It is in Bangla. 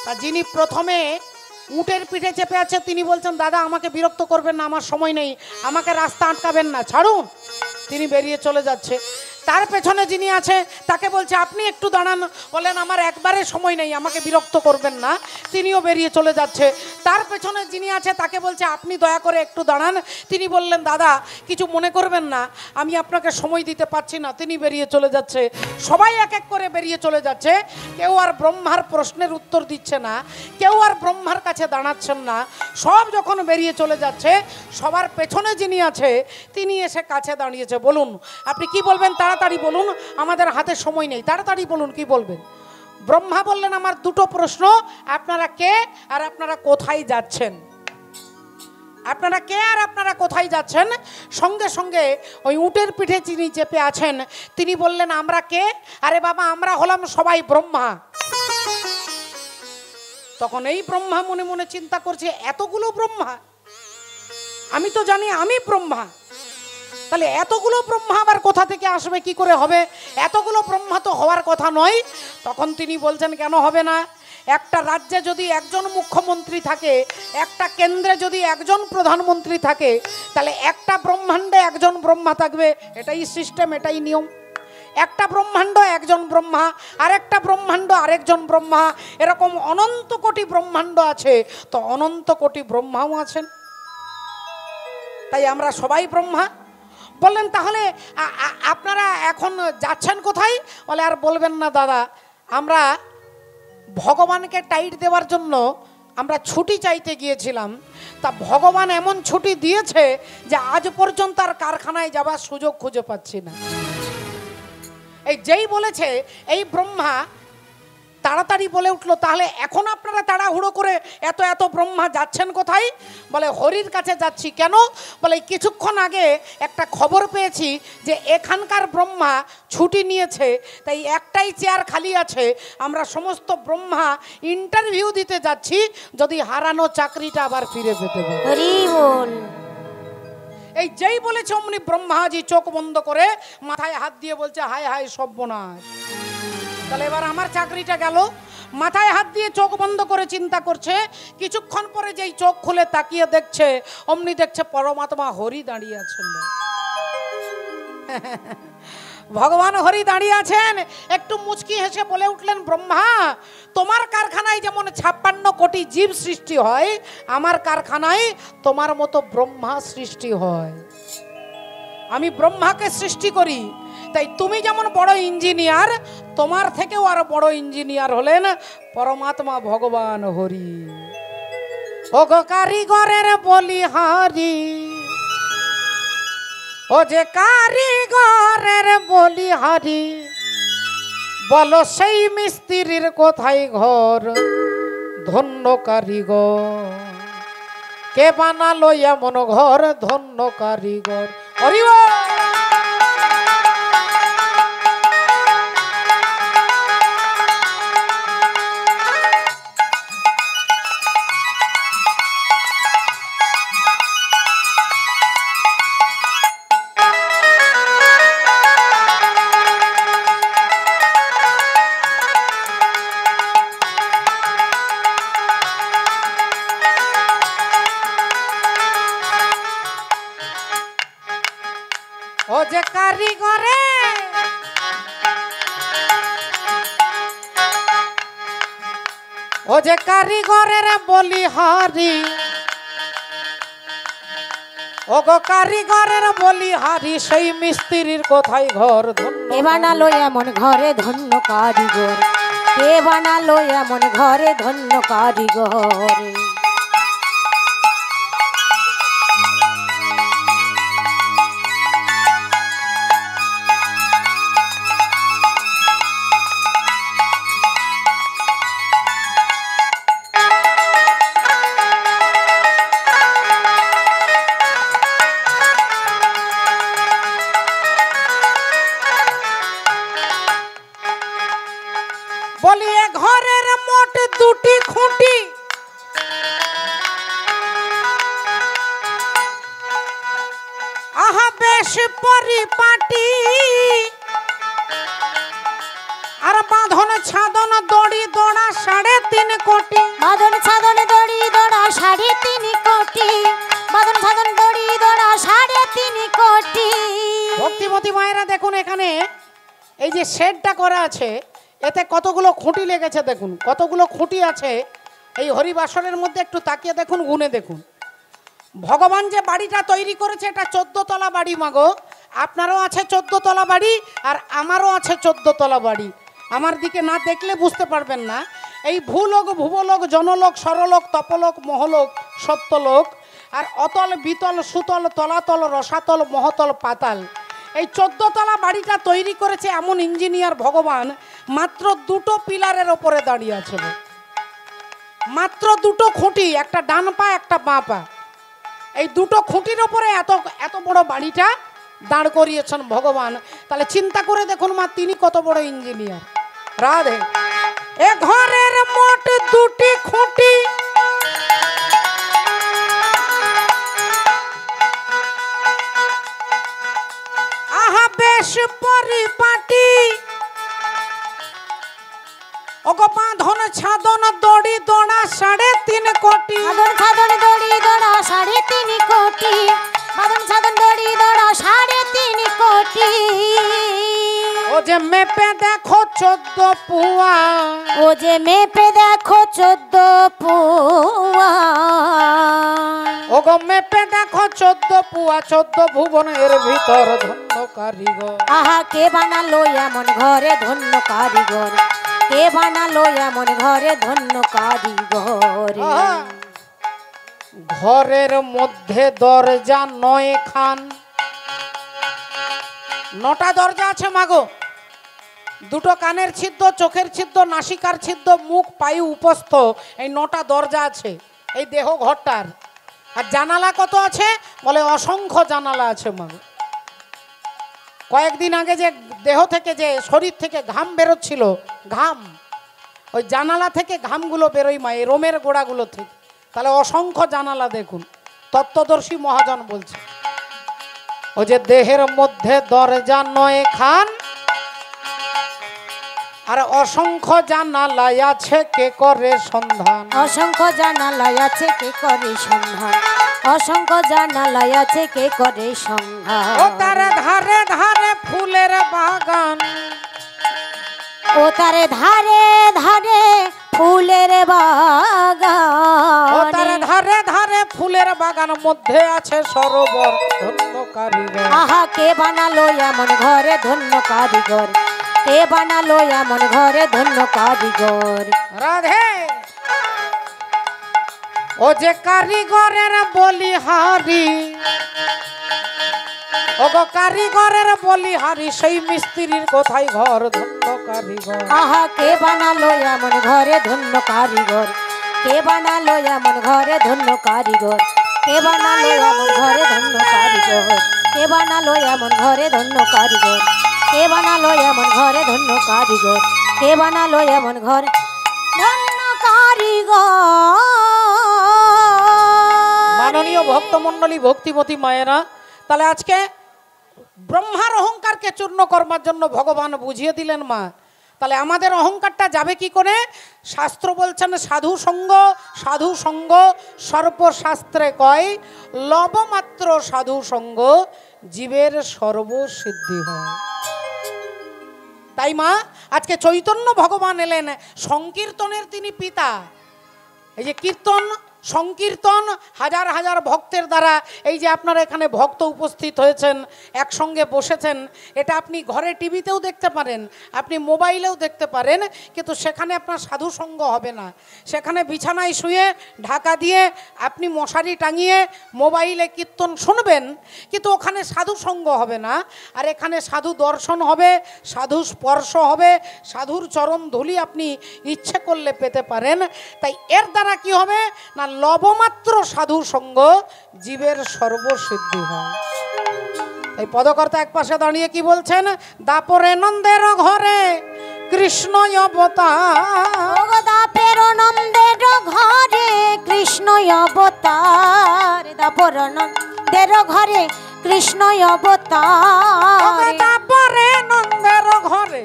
তা যিনি প্রথমে উটের পিঠে চেপে আছে তিনি বলছেন, দাদা আমাকে বিরক্ত করবেন না, আমার সময় নেই, আমাকে রাস্তা আটকাবেন না, ছাড়ুন। তিনি বেরিয়ে চলে যাচ্ছে। তার পেছনে যিনি আছে তাকে বলছে, আপনি একটু দাঁড়ান। বলেন, আমার একবারে সময় নেই, আমাকে বিরক্ত করবেন না। তিনিও বেরিয়ে চলে যাচ্ছে। তার পেছনে যিনি আছে তাকে বলছে, আপনি দয়া করে একটু দাঁড়ান। তিনি বললেন, দাদা কিছু মনে করবেন না, আমি আপনাকে সময় দিতে পারছি না। তিনি বেরিয়ে চলে যাচ্ছে। সবাই এক এক করে বেরিয়ে চলে যাচ্ছে। কেউ আর ব্রহ্মার প্রশ্নের উত্তর দিচ্ছে না, কেউ আর ব্রহ্মার কাছে দাঁড়াচ্ছেন না। সব যখন বেরিয়ে চলে যাচ্ছে, সবার পেছনে যিনি আছে তিনি এসে কাছে দাঁড়িয়েছে। বলুন আপনি কি বলবেন, তাড়াতাড়ি বলুন, আমাদের হাতে সময় নেই, তাড়াতাড়ি বলুন কি বলবেন। ব্রহ্মা বললেন, আমার দুটো প্রশ্ন, আপনারা কে আর আপনারা কোথায় যাচ্ছেন? আপনারা কে আর আপনারা কোথায় যাচ্ছেন? সঙ্গে সঙ্গে ওই উটের পিঠে যিনি চেপে আছেন তিনি বললেন, আমরা কে? আরে বাবা, আমরা হলাম সবাই ব্রহ্মা। তখন এই ব্রহ্মা মনে মনে চিন্তা করছে, এতগুলো ব্রহ্মা, আমি তো জানি আমি ব্রহ্মা, তাহলে এতগুলো ব্রহ্মা আবার কোথা থেকে আসবে, কি করে হবে? এতগুলো ব্রহ্মা তো হওয়ার কথা নয়। তখন তিনি বলছেন, কেন হবে না? একটা রাজ্যে যদি একজন মুখ্যমন্ত্রী থাকে, একটা কেন্দ্রে যদি একজন প্রধানমন্ত্রী থাকে, তাহলে একটা ব্রহ্মাণ্ডে একজন ব্রহ্মা থাকবে, এটাই সিস্টেম, এটাই নিয়ম। একটা ব্রহ্মাণ্ড একজন ব্রহ্মা, আরেকটা ব্রহ্মাণ্ড আরেকজন ব্রহ্মা, এরকম অনন্ত কোটি ব্রহ্মাণ্ড আছে, তো অনন্ত কোটি ব্রহ্মাও আছেন, তাই আমরা সবাই ব্রহ্মা। বললেন, তাহলে আপনারা এখন যাচ্ছেন কোথায়? বলে, আর বলবেন না দাদা, আমরা ভগবানকে টাইট দেওয়ার জন্য আমরা ছুটি চাইতে গিয়েছিলাম। তা ভগবান এমন ছুটি দিয়েছে যে আজ পর্যন্ত আর কারখানায় যাবার সুযোগ খুঁজে পাচ্ছি না। এই যেই বলেছে এই ব্রহ্মা তাড়াতাড়ি বলে উঠলো, তাহলে এখন আপনারা তাড়াহুড়ো করে এত এত ব্রহ্মা যাচ্ছেন কোথায়? বলে, হরির কাছে যাচ্ছি। কেন? বলে, কিছুক্ষণ আগে একটা খবর পেয়েছি যে এখানকার ব্রহ্মা ছুটি নিয়েছে, তাই একটাই চেয়ার খালি আছে, আমরা সমস্ত ব্রহ্মা ইন্টারভিউ দিতে যাচ্ছি, যদি হারানো চাকরিটা আবার ফিরে পেতে পারি। হরি বল। এই যেই বলেছে অমনি ব্রহ্মাজি চোখ বন্ধ করে মাথায় হাত দিয়ে বলছে, হায় হায় সর্বনাশ, তাহলে এবার আমার চাকরিটা গেল। মাথায় হাত দিয়ে চোখ বন্ধ করে চিন্তা করছে। কিছুক্ষণ পরে যেই চোখ খুলে তাকিয়ে দেখছে, অমনি দেখছে পরমাত্মা হরি দাঁড়িয়ে আছেন। ভগবান হরি দাঁড়িয়ে আছেন। একটু মুচকি হেসে বলে উঠলেন, ব্রহ্মা, তোমার কারখানায় যেমন 56 কোটি জীব সৃষ্টি হয়, আমার কারখানায় তোমার মতো ব্রহ্মা সৃষ্টি হয়। আমি ব্রহ্মাকে সৃষ্টি করি, তাই তুমি যেমন বড় ইঞ্জিনিয়ার, তোমার থেকেও আরো বড় ইঞ্জিনিয়ার হলেন পরমাত্মা ভগবান হরি। ও গো কারিগরের বলিহারি, ও যে কারিগরের বলিহারি, বলো সেই মিস্ত্রির কোথায় ঘর? ধন্য কারিগর, কে বানালো এমন ঘর? ধন্য কারিগর। হরি বল। ও যে কারিগরে, ও যে কারিগরের বলিহারি, ও গো কারিগরের বলিহারি, সেই মিস্ত্রির কোথায় ঘর? কে বানালো এমন ঘরে? ধন্য কারিগর। কে বানালো এমন ঘরে? ধন্য কারিগর। বলি, এ ঘরের মোট দুটি খুঁটি, আহা বেশ পরিপাটি, আর বাঁধন ছাদন দড়ি দড়া 3.5 3 কোটি। বাঁধন সাধন দড়ি দড়া 3.5 কোটি। বাঁধন সাধন দড়ি দড়া 3.5 কোটি। ভক্তিমতী মায়েরা দেখুন এখানে এই যে শেডটা করা আছে এতে কতগুলো খুঁটি লেগেছে দেখুন, কতগুলো খুঁটি আছে এই হরিবাসনের মধ্যে একটু তাকিয়ে দেখুন, গুনে দেখুন। ভগবান যে বাড়িটা তৈরি করেছে এটা 14 তলা বাড়ি মাগো। আপনারও আছে 14 তলা বাড়ি আর আমারও আছে 14 তলা বাড়ি। আমার দিকে না দেখলে বুঝতে পারবেন না। এই ভূলোক, ভুবলোক, জনলোক, সরলোক, তপলোক, মহলোক, সত্যলোক আর অতল, বিতল, সুতল, তলাতল, রসাতল, মহতল, পাতাল, এই 14 তলা বাড়িটা তৈরি করেছে এমন ইঞ্জিনিয়ার ভগবান মাত্র 2টো পিলারের ওপরে দাঁড়িয়ে আছে। মাত্র 2টো খুঁটি, একটা ডান পা একটা বাঁ পা, এই 2টো খুঁটির ওপরে এত বড় বাড়িটা দাঁড় করিয়েছেন ভগবান। তাহলে চিন্তা করে দেখুন মা, তিনি কত বড় ইঞ্জিনিয়ার। রাধে। এ ঘরের মোট 2টি খুঁটি, আহা বেশ পরিপাটি। ওগো বাঁধন ছাদন দড়ি দড়া 3.5 কোটি। বাঁধন সাধন দড়ি দড়া 3.5 কোটি। বাঁধন সাধন দড়ি দড়া 3.5 কোটি। ও যে মেপে দেখো 14 পুয়া। ও যে মেপে দেখো 14 পুয়া। ওগো মেপে দেখো 14 পুয়া, 14 ভুবনের ভিতর ধন্য কারিগর। আহা কে বানালো এমন ঘরে ধন্য কারিগর। কে বানালো এমন ঘরে ধন্য কারিগর। আহা, ঘরের মধ্যে দরজা 9 খান। 9টা দরজা আছে মাগো। 2টো কানের ছিদ্র, চোখের ছিদ্র, নাসিকার ছিদ্র, মুখ, পায়ু, উপস্থ, এই 9টা দরজা আছে এই দেহ ঘরটার। আর জানালা কত আছে বলে অসংখ্য জানালা আছে মাগো। কয়েকদিন আগে যে দেহ থেকে যে শরীর থেকে ঘাম বেরোচ্ছিল, ঘাম ওই জানালা থেকে ঘামগুলো বেরোয় মা, এই রোমের গোড়াগুলো থেকে। তাহলে অসংখ্য জানালা দেখুন, তত্ত্বদর্শী মহাজন বলছে। ও যে দেহের মধ্যে দরজা 9 খান আর অসংখ্য জানালা আছে কে করে সন্ধান। অসংখ্য জানালাই আছে কে করে সন্ধান। অসংখ্য জানালাই আছে কে করে সন্ধান। ও তার ধারে ধারে ফুলের বাগান। ও তারে ধারে ধারে ফুলের বাগান। ও তার ধারে ধারে ফুলের বাগান, মধ্যে আছে সরোবর ধন্য কারিগর। আহা কে বানালো এমন ঘরে ধন্য কারিগর। কে বানালো এমন ঘরে ধন্য কারিগর। রাধে। ও যে কারিগরের বলিহারি, ও গো কারিগরের বলিহারি, সেই মিস্ত্রির কোথায় ঘর ধন্য কারিগর। আহা কে বানালো এমন ঘরে ধন্য কারিগর। কে বানালো এমন ঘরে ধন্য কারিগর। কে বানালো এমন ঘরে ধন্য কারিগর। কে বানালো এমন ঘরে ধন্য কারিগর। কে বানালো এমন ঘরে ধন্য কারিগর। কে বানালো এমন ঘরে ধন্য কারিগর। মাননীয় ভক্তমণ্ডলী, ভক্তিমতী মায়েরা, তাহলে আজকে ব্রহ্মার অহংকারকে চূর্ণ করবার জন্য ভগবান বুঝিয়ে দিলেন মা। তাহলে আমাদের অহংকারটা যাবে কি করে? শাস্ত্র বলছেন সাধু সঙ্গ, সাধু সঙ্গ সর্বশাস্ত্রে কয়, লবমাত্র সাধু সঙ্গ জীবের সর্বসিদ্ধি হয়। তাই মা আজকে চৈতন্য ভগবান এলেন, সংকীর্তনের তিনি পিতা। এই যে কীর্তন, সংকীর্তন, হাজার হাজার ভক্তের দ্বারা এই যে আপনারা এখানে ভক্ত উপস্থিত হয়েছেন, একসঙ্গে বসেছেন, এটা আপনি ঘরে টিভিতেও দেখতে পারেন, আপনি মোবাইলেও দেখতে পারেন, কিন্তু সেখানে আপনার সাধু সঙ্গ হবে না। সেখানে বিছানায় শুয়ে ঢাকা দিয়ে আপনি মশারি টাঙিয়ে মোবাইলে কীর্তন শুনবেন, কিন্তু ওখানে সাধু সঙ্গ হবে না। আর এখানে সাধু দর্শন হবে, সাধু স্পর্শ হবে, সাধুর চরণ ধুলি আপনি ইচ্ছে করলে পেতে পারেন। তাই এর দ্বারা কি হবে না, লবমাত্র সাধু সঙ্গ জীবের সর্বসিদ্ধি হয়। এই পদকর্তা এক পাশে দাঁড়িয়ে কি বলছেন? দাপরে নন্দের ঘরে কৃষ্ণ অবতার। দাপের নন্দের ঘরে কৃষ্ণ অবতার। দাপর নন্দের ঘরে কৃষ্ণ অবতার। দাপরে নন্দের ঘরে